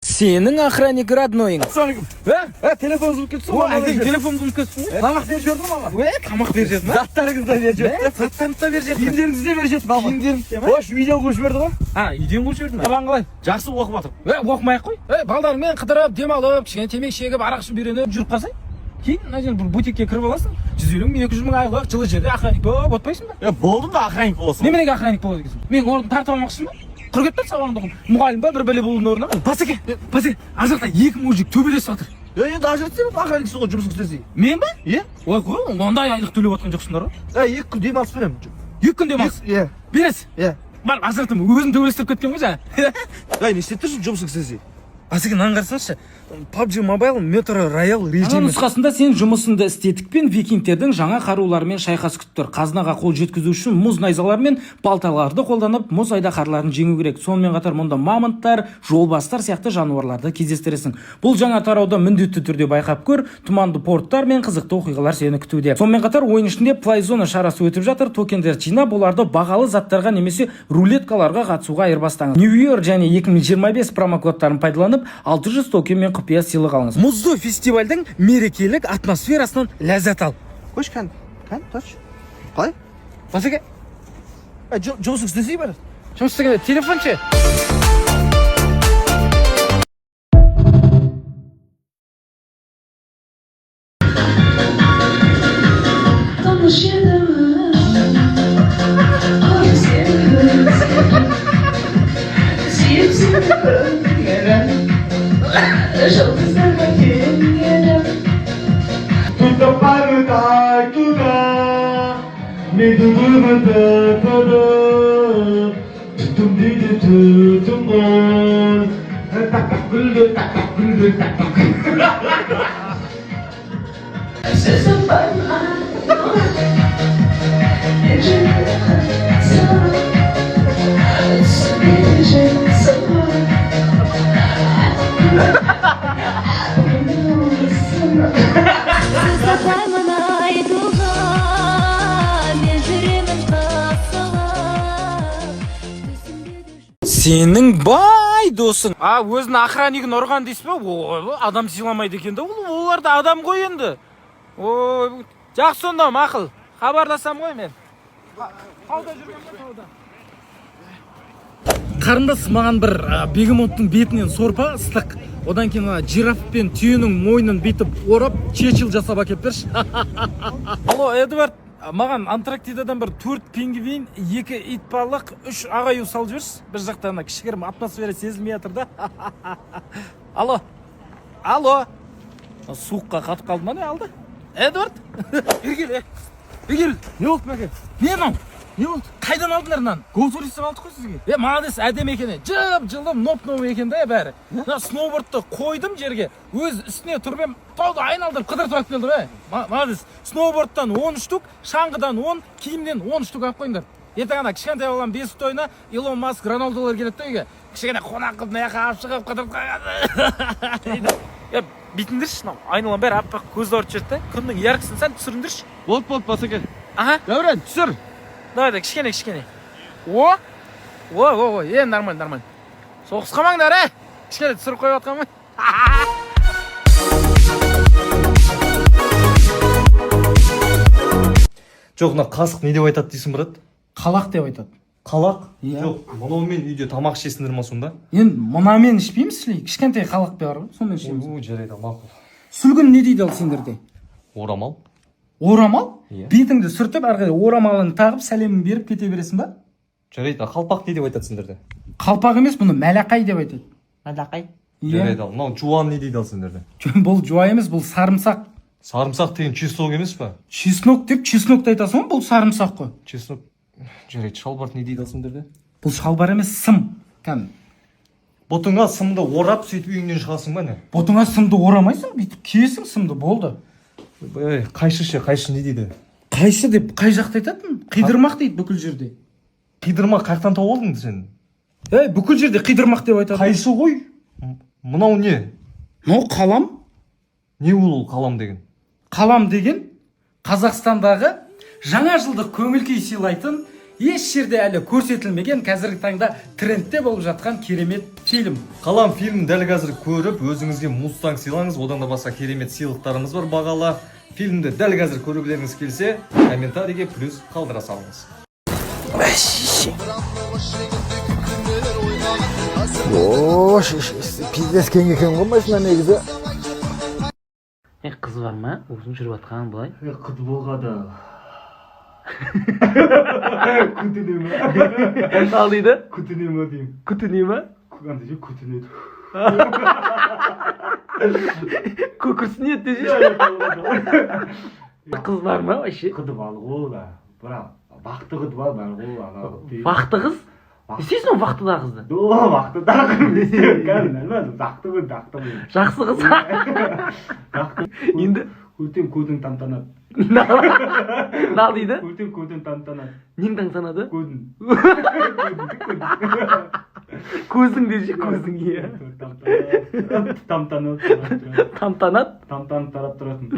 Сенің охранник роднойың. Телефон звук кетті. Телефон звук кетті. Тамақ беріп жүрді маған. Тамақ беріп жүрді ма? Заттарыңызды да беріп жүрді. Заттарыңды да беріп жүрді. Киімдеріңізді де беріп жүрді. Киімдеріңізді ма? Хош, видео көріп жіберді ғой. Үйден қуып жіберді ма? Табан қалай? Жақсы оқып жатыр. Оқымай-ақ қой. Балдарыңмен қыдырып, демалып, кішкене темекі шегіп, арақ ішіп үйреніп жүріп қалсай. Кейін мына жерде бір бутикке кіріп аласың. 150-200 мың айлық жылы жерде охранник болып отпайсың ба? Болдым да охранник боласың. Неменеге охранник болады екенсің? Мен орын тартып алмақшысың ба? Құрып кетті сабағыңды оқып. Мұғалім ба бір бәле болудың орнына? Басеке, ар жақта екі мужик төбелесіп жатыр. Енді ажырат сен охранниксің ғой, жұмыс істесей. Мен ба? Иә? Ой қой, ондай айлық төлеп отқан жоқсыңдар ғой. 2 күн демалыс беремін. 2 күн демалыс. Иә. Бересіз. Иә. Бар, ажыратым, өзің төбелестіріп кеткен ғой жаңа. Не істеп тұрсың жұмыс істесей? Басеке, мынаны қарасаңызшы. PUBG Mobile Metro Royale режимі. Нұсқасында сен жұмысыңды істедік викингтердің жаңа қаруларымен шайқас күтіп тұр. Қазынаға қол жеткізу үшін мұз найзалар мен балталарды қолданып, мұз айдаһарларын жеңу керек. Сонымен қатар мұнда мамонттар, жолбастар сияқты жануарларды кездестіресің. Бұл жаңа тарауда міндетті түрде байқап көр. Тұманды порттар мен қызықты оқиғалар сені күтуде. Сонымен қатар ойын ішінде плейзона шарасы өтіп жатыр. Токендер жинап, оларды бағалы заттарға немесе рулеткаларға қатысуға айырбастаңыз. New Year және 2025 промокодтарын пайдаланып 600 токен мен құпия сыйлық алыңыз. Мұзды фестивальдің мерекелік атмосферасынан ләззат ал. Қош кән точ. Қалай? Басеке, Жұмыс істесей бар. жұмыс істегенде телефон ше. Сенің бай досың. Өзінің охраннигін ұрған дейсіз бе? Ой, адам сыйламайды екен да. Олар да адам ғой енді. Ой, жақсы сонда мақұл. Хабарласам ғой мен. Тауда жүрген бе тауда? Қарындас, маған бір бегемоттың бетінен сорпа ыстық. Одан кейін жираф пен түйенің мойнын бүйтіп орап, чечил жасап әкеп берші. Алло, Эдвард. Маған Антарктидадан бір 4 пингвин, 2 итбалық, 3 ағаю салып жіберші. Бір жақтан кішігірім атмосфера сезілмей жатыр да. Алло. Суыққа қатып қалды ма не алды? Эдвард? Бергел. Не болды мәке? Не мынау? Не болды? Қайдан алдыңдар нан? Голтуристтен алдық қой сізге. Молодец, әдемі екен. Жып-жылы, ноп-ноп екен да бәрі. Сноубордты қойдым жерге. Өз үстіне тұрып ем, тауды айналдырып қыдыртып алып келді. Молодец. Сноубордтан 10 штук, шаңғыдан 10, киімнен 10 штук алып қойыңдар. Ертең ана кішкентай балам бесік тойына Илон Маск, Роналдолар келеді да үйге. Кішкене қонақ қылып мына жаққа алып шығып қыдыртып қойған. Бүйтіңдерші, айналам бәрі аппақ көзді ауыртып жүреді да. Күннің яркысын сәл түсіріңдерші. Болды, басеке. Дәурен, түсір. Давай, кішкене. О, нормально. Соғыс қамаңдар, кішкене түсіріп қойып атқан ма? Жоқ, мына қасық не деп айтады дейсің, брат? Қалақ деп айтады. Қалақ? Иә. Жоқ, мынаумен үйде тамақ ішесіңдер ма сонда? Енді мынамен ішпейміз шлей, кішкентай қалақ бар ғой, сонымен ішеміз. Жарайды, мақұл. Сүлгін не дейді ал сендерде? Орамал? Орамал? Иә. Бетіңді сүртіп, әрі орамалын тағып, сәлемін беріп кете бересің ба? Жарайды, қалпақ не деп айтады сендерде? Қалпақ емес, бұны мәләқай деп айтады. Мәләқай? Жарайды, мынау жуан не дейді ал сендерде? Бұл жуа емес, бұл сарымсақ. Сарымсақ деген чеснок емес па? Чеснок деп чеснокты айтасың ғой, бұл сарымсақ қой. Чеснок. Жарайды, шалбар не дейді ал сендерде? Бұл шалбар емес, сым. Бұтыңа сымды орап, сөйтіп үйіңнен шығасың ба не? Бұтыңа сымды орамайсың, бүйтіп киесің сымды, болды. Қайшы не дейді? Қайшы деп қай жақта айтатын? Қидырмақ дейді бүкіл жерде. Қидырмақ қаяқтан тауып алдың сен? Бүкіл жерде қидырмақ деп айтады. Қайшы ғой? Мынау не? Мынау қалам. Не ол қалам деген? Қалам деген Қазақстандағы жаңа жылдық көңіл күй сыйлайтын еш жерде әлі көрсетілмеген қазіргі таңда трендте болып жатқан керемет фильм. Қалам фильмін дәл қазір көріп, өзіңізге Мустанг сыйлаңыз, одан да басқа керемет сыйлықтарымыз бар бағалы. Фильмді дәл қазір көргілеріңіз келсе, комментарийге плюс қалдыра салыңыз. Пиздес кең екен ғой машина негізі. Қыз бар ма? Өзің жүріп атқан былай? Қыз болғады. Күтіне ме? Ал дейді? Күтіне ме деймін. Күтіне ма? Күтіне күтіне. Көкірсіне еді Қыз бар ма вообще? Қыз бар ғой да. Бірақ бақты қыз бар ғой. Бақты қыз? Естейсің ба бақты да қызды? Бақты да қыз. Бақты. Жақсы қыз. Енді Көтен көтен тамтанады. Нал дейді? Көтен тамтанады. Нең таңсанады? Көтен. Көзің деші көзің иә. Тамтанады. Тамтанат? Тамтанып тарап тұратын.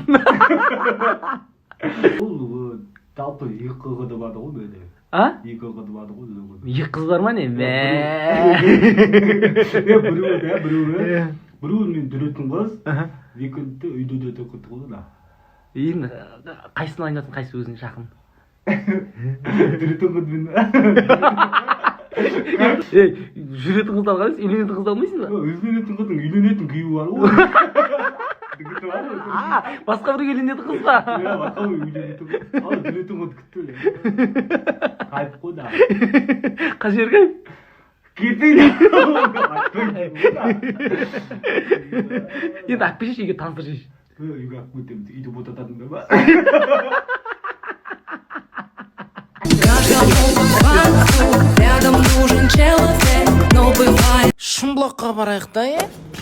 Бұл талпы екі қылғыды бады ғой бөлі. А? Екі қылғыды бады ғой. Екі қыз бар ма не? Біреуі мен дүретін қыз, екінші үйде дөті күтті ғой да. Енді қайсысын айнатын қайсы өзің жақын? Дүретін қыз мен. Жүретін қызды алғаныз, үйленетін қызды алмайсың ба? Үйленетін қыздың үйленетін күйі бар ғой. Басқа бір үйленетін қыз ба? Басқа бір үйленетін қыз. Ал дүретін қыз күтті. Қайып қой да. Қай жер қайып? Кетейді. Енді әппе шеш, үйге таныстыр шеш. Үйге әп көтеміз, үйді ботататын ба? Рядом нужен человек, но бывает. Шымбұлаққа барайық та,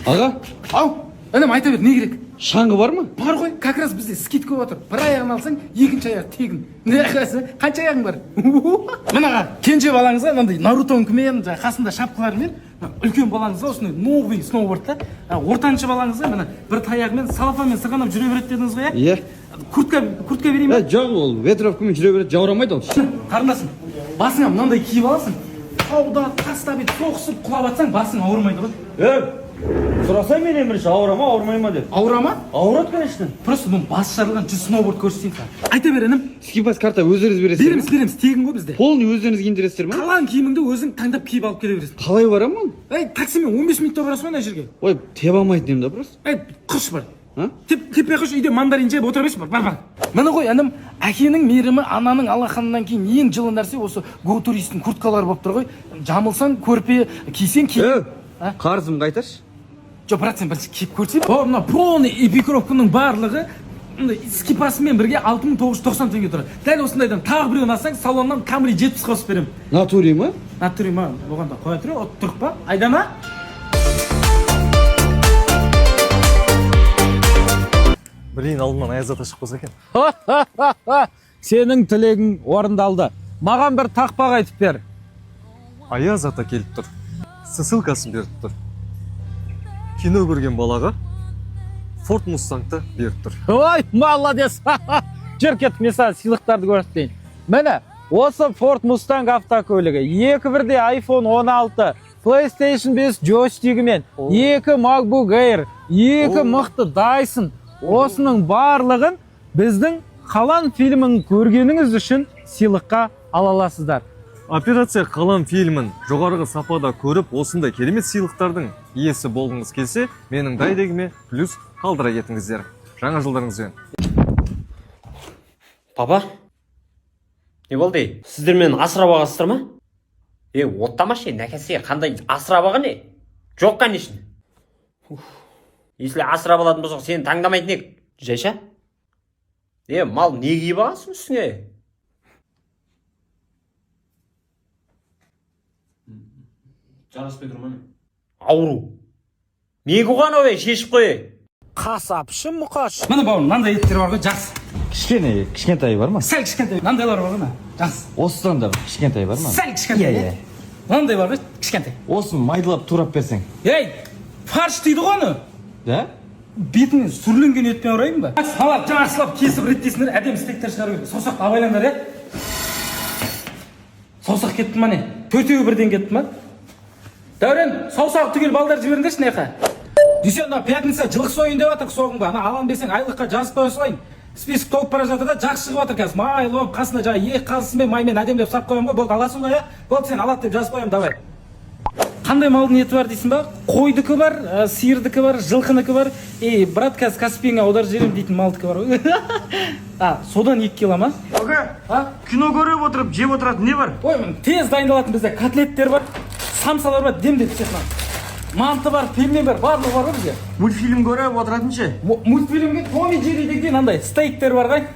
Аға, ау, інім айта бер, не керек? Шаңғы бар ма? Бар ғой, как раз бізде скидка отыр. Бір аяғын алсаң, екінші аяқ тегін. Не қасы? Қанша аяғың бар? Мынаға, кенже балаңызға мынандай Нарутонкімен, қасында шапқылармен, үлкен балаңызға осындай новый сноубордта, ортаншы балаңызға мына бір таяғымен салафанмен сырғанап жүре береді дедіңіз ғой, Иә. Куртка берейін ба? Жоқ, ол ветровкамен жүре береді, жаурамайды ол. Қарындасым, басыңа мынандай киіп аласың, тауда, таста бет соғысып құлап атсаң, басың ауырмайды ғой. Сұрасай мен емірші, ауырмай ма деп. Ауырама? Ауырады, конечно. Просто бұның басы жарылған 100 сноуборд көрсетейін саған. Айта бер, інім. Скипас карта өздеріңіз бересіздер. Береміз, тегін ғой бізде. Полный өздеріңіз киіндіресіздер ма? Қалаған киіміңді өзің таңдап киіп алып келе бересің. Қалай барамын? Таксимен 15 минутта барасың ғой ана жерге. Ой, тебе алмайтын едім да просто. Қыш бар. А? Теппей қыш, үйде мандарин жеп отыра берші, бар. Міне ғой, інім, әкенің мейірімі, ананың алақанынан кейін ең жылы нәрсе осы го туристің курткалары болып тұр ғой. Жамылсаң көрпе, кисең киім. Қарызым қайтаршы. Жоқ, брат, сен бірінші киіп көрсей. Мына полный эпикровканың барлығы скипасымен бірге 6990 теңге тұрады. Дәл осындайдан тағы біреуін алсаң, салоннан Камри 70 қосып беремін. Натури ма? Натури ма? Оған да қоя тұр, тұрық па? Айдана? Блин, алдымнан Аязата шығып қалса екен. Сенің тілегің орындалды. Маған бір тақпақ айтып бер. Аязата келіп тұр. Ссылкасын беріп тұр. Кино көрген балаға Ford Mustang'ты беріп тұр. Ой, молодец. Жүр кеттік, мен саған сыйлықтарды көрсетейін. Міне, осы Ford Mustang автокөлігі 2 iPhone 16, PlayStation 5 джойстигімен, 2 MacBook Air, 2 мықты Dyson. Осының барлығын біздің Қалан фильмін көргеніңіз үшін сыйлыққа ала аласыздар. Операция Қалам фильмін жоғарғы сапада көріп, осындай керемет сыйлықтардың иесі болғыңыз келсе, менің дайрегіме плюс қалдыра кетіңіздер. Жаңа жылдарыңызбен. Папа? Не болды? Сіздер мені асырап аласыздар ма? Оттамашы, нәкесе қандай асырап алған не? Жоқ, конечно. Если асырап алатын болсақ, сені таңдамайтын ек. Жайша? Мал не киіп аласың үстіңе? Жараспай тұрман. Ауру. Не қуған ой, шешіп қой. Қасапшы мұқаш. Міне бауырым, мынандай еттер бар ғой, жақсы. Кішкентай бар ма? Сәл кішкентай. Мынандайлар бар ғой, жақсы. Осыдан да кішкентай бар ма? Сәл кішкентай. Мынандай бар ғой, кішкентай. Осын майдылап турап берсең. Фарш дейді ғой оны. Да? Бетіңе сүрленген етпен ұрайын ба? Салап, жақсылап кесіп реттесіңдер, әдемі стейктер шығару керек. Саусақты абайлаңдар, саусақ кетті ма не? Төртеуі бірден кетті ма? Дәурен, саусағы түгел балдар жіберіңдерші неқа? Дүйсенбі пятница жылқы сойын деп жатыр соғынға. Ана алам десең айлыққа жазып қоя салайын. Список толып бара жатыр да жақсы шығып жатыр қазір. Майлы болып қасына жаңа екі қазысымен маймен әдемілеп сап қоямын ғой. Болды аласың ғой, болды сен алады деп жазып қоямын, давай. Қандай малдың еті бар дейсің ба? Қойдікі бар, сиырдікі бар, жылқыныкы бар. Брат қазір Каспийға аударып жіберемін дейтін малдікі бар. Содан 2 кило ма? Кино көріп отырып, жеп отыратын не бар? Ой, мен тез дайындалатын бізде котлеттер бар, самсалар бар, демдеп пісетін. Манты бар, пельмен бар, барлығы бар ғой бізде. Мультфильм көріп отыратын ше? Мультфильмге Томи Джерри деген андай стейктер бар ғой.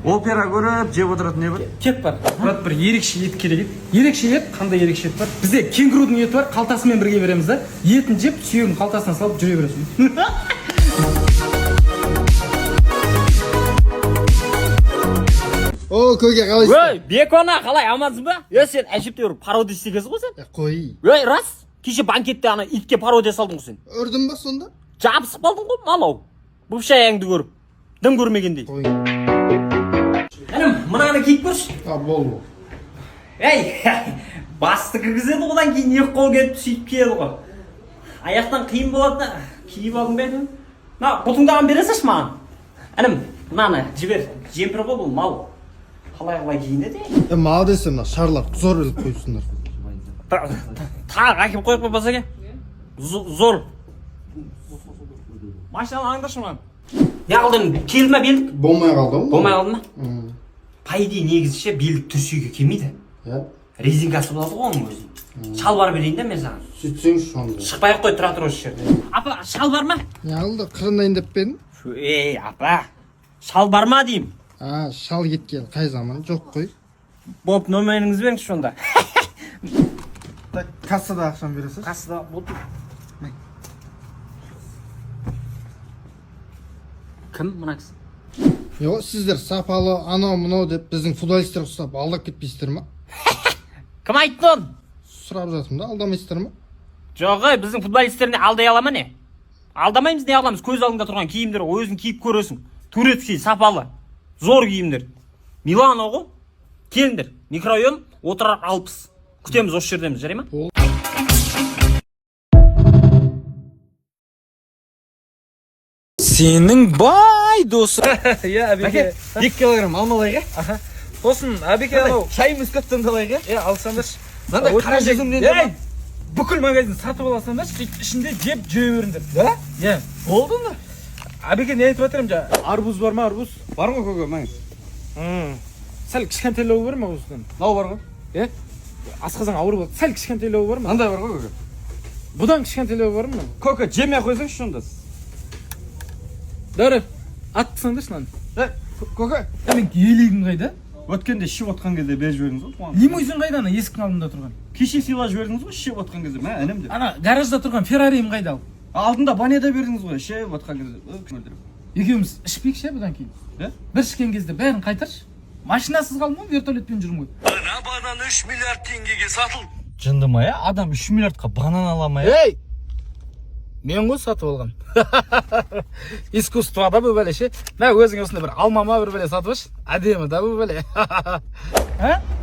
Опера көріп, жеп отыратын не бар? Кет бар. Брат, бір ерекше ет керек еді. Ерекше ет, қандай ерекше ет бар? Бізде кенгурудың еті бар, қалтасымен бірге береміз да. Етін жеп, сүйегін қалтасына салып жүре бересің. О, көке қалайсың? Ой, Бекона, қалай амансың ба? Сен әжептәуір пародия істегенсің ғой сен? Қой. Ой, рас? Кеше банкетте ана итке пародия салдың ғой сен. Үрдің ба сонда? Жабысып қалдың ғой, малау. Бұпша аяңды көріп, дым көрмегендей. Қой. Әнім, мынаны киіп көрші. Бол. Ей, басты кіргізеді одан кейін екі қол кетіп сөйтіп келді ғой. Аяқтан қиын болады да, киіп алдың ба едің? Бұтыңдаған бересіш маған. Әнім, мынаны жібер, жемпір ғой бұл мал. Қалай киінеді? Мал десем, шарлар зор өліп қойсыңдар. Тағы әкеп қойып қойпаса ке? Зор. Машинаны аңдашы маған. Не қылдың, келді ма белдік? Болмай қалды ғой? Болмай қалды ма? Пайди негізіше белдік түрсүйге келмейді. Резинкасы болады ғой оның өзі. Шалбар берейін да мен саған. Сөйтсеңші сонда. Шықпай-ақ қой, тұра тұр осы жерде. Апа, шалбар ма? Не алды, қырындайын деп пе едің? Апа, шалбар ма деймін? Шал кеткелі қай заман, жоқ қой. Боп, нөмеріңізді беріңізші сонда. Кассада ақшам бересіз? Қасыда болды. Кім мына кісі? Йо, сіздер сапалы, анау-мынау деп біздің футболистер ұстап алдап кетпейсіздер ма? Кім айтты оны? Сұрап жатырмын да, алдамайсыздар ма? Жоқ, біздің футболистеріне алдай ала ма не? Алдамаймыз, не аламыз? Көз алдыңда тұрған киімдер өзің киіп көресің. Турецкий, сапалы, зор киімдер. Милано ғой. Келіңдер, микрорайон, отырар 60. Күтеміз осы жердеміз, жарай ма? Сенің бай досы. Иә, Әбеке. 2 килограмм алмалайға? Сосын, Әбеке анау. Шайымыз көптен далайға? Алсаңдаршы. Мынандай қара жүзімнен Бүкіл магазин сатып аласыңдар, ішінде жеп жөе беріңдер. Да? Иә. болды ма? Әбеке не айтып жатырмын жаңа? Арбуз бар ма, арбуз? Бар ма көке, мәңіз? Сәл кішкентайлауы бар ма осыдан? Нау бар ғой? Е? Асқазан ауыр болады. Сәл кішкентайлауы бар ма? Андай бар ғой көке? Бұдан кішкентайлауы бар ма? Көке, жемей қойсаңшы сонда. Дәурен, атсаңдаршы наны. Көке, Мен елегім қайда? өткенде ішіп отқан кезде беріп жібердіңіз ғой туған. Лимузин қайда ана есіктің алдында тұрған? Кеше сыйлап жібердіңіз ғой ішіп отқан кезде, мә інім деп. Ана гаражда тұрған Феррарим қайда ал? Алдында банеда бердіңіз ғой, ішіп отқан кезде. Екеуміз ішпейікші ше бұдан кейін. Бір ішкен кезде бәрін қайтаршы. Машинасыз қалдым ғой, вертолетпен жүрмін ғой. Мына банан 3 миллиард теңгеге сатылды. Жындыма я, адам 3 миллиардқа банан ала ма я? Ей! Мен ғой сатып алған. Искусство да бұл бәле ше. Мә өзің осында бір алмама бір бәле сатып алшы. Әдемі да бұл бәле.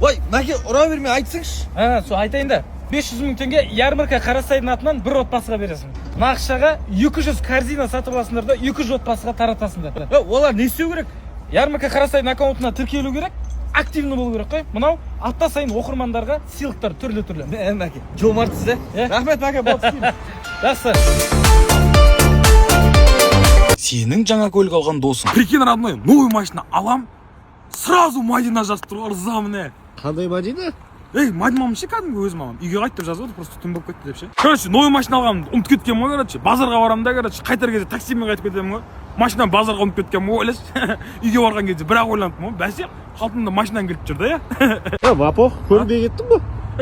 Ой, мәке, ұра берме, айтсыңшы. Сол айтайын да. 500 мың теңге ярмарка Қарасайдың атынан бір отбасыға бересің. Нақшаға 200 корзина сатып аласыңдар да 200 отбасыға таратасыңдар. Олар не істеу керек? Ярмарка Қарасайдың аккаунтына тіркелу керек. Активный болу керек қой. Мынау апта сайын оқырмандарға сыйлықтар түрлі-түрлі. Мәке, жомартсыз, рахмет мәке, болды. Жақсы. Сенің жаңа көлік алған досың. Прикинь, родной, новый машина алам, сразу Мадина жазып тұр, ырзамын. Қандай Мадина? Ей, Мадинамын ше кәдімгі өзім алам. Үйге қайт деп жазып отыр, просто түн болып кетті деп ше. Короче, новый машина алғанымды ұмытып кеткенмін ғой, короче. Базарға барамын да, короче, қайтар кезде таксимен қайтып кетемін ғой. Машинам базарға ұмытып кеткенмін ғой, ойлашы. Үйге барған кезде бірақ ойландым ғой, бәсе қалтымда машинам келіп жүрді, я. Вапох, көрінбей кеттің бе?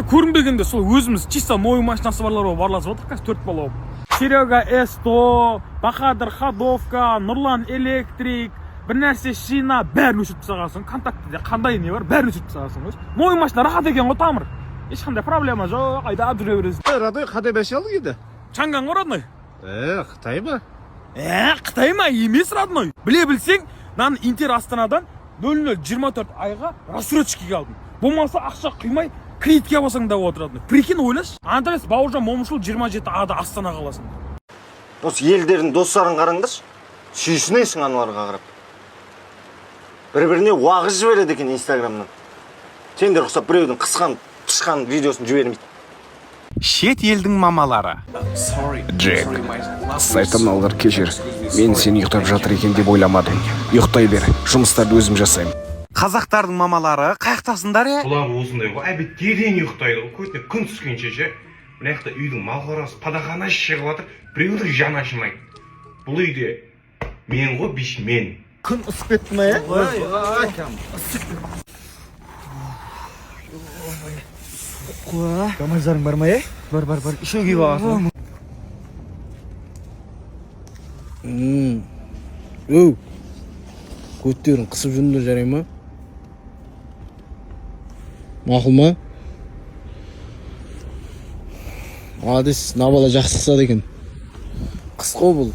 Көрінбегенде сол өзіміз чисто новый машинасы барлар барласып отыр, қазір 4 бала болып. Серега S100, Бахадыр Ходовка, Нұрлан Электрик, бір нәрсе шина, бәрін өшіріп тастағансың. Контактіде қандай не бар, бәрін өшіріп тастағансың. Новый машина рахат екен ғой, тамыр. Ешқандай проблема жоқ, айдап жүре бересің. Радой, қандай бәші алды еді? Чанган ғой, родной. Қытай ба? Қытай ма? Емес, родной. Біле білсең, нан Интер Астанадан 0024 айға рассрочкаға алдым. Болмаса ақша құймай кредитке алсаң да отыратын. Прикинь, ойлашы. Андрес Бауыржан Момышұлы 27 ада Астана қаласында. Осы елдердің достарын қараңдаршы. Сүйсінесің аналарға қарап. Бір-біріне уағыз жібереді екен Инстаграмнан. Сендер ұқсап біреудің қысқан, пышқан видеосын жібермейді. Шет елдің мамалары. Джек, сайтан алғыр кешір. Мен сен ұйықтап жатыр екен деп ойламадым. Ұйықтай бер, жұмыстарды өзім жасаймын. Қазақтардың мамалары қаяқтасындар е? Бұлағы осындай ғой, әбет терең ұйықтайды ғой, көтіне күн түскенше ше. Мына жақта үйдің мал қорасы падағаны шығып жатыр, біреудің жаны ашымайды. Бұл үйде мен ғой, биш мен. Күн ысып кетті ме, е? Камаздарың бар ма, е? Бар, үшеуге бағасың. Көттерін қысып жүнді жарай ма? Мақыл ма? Адес набала жақсы қысады екен. Қысқо бұл.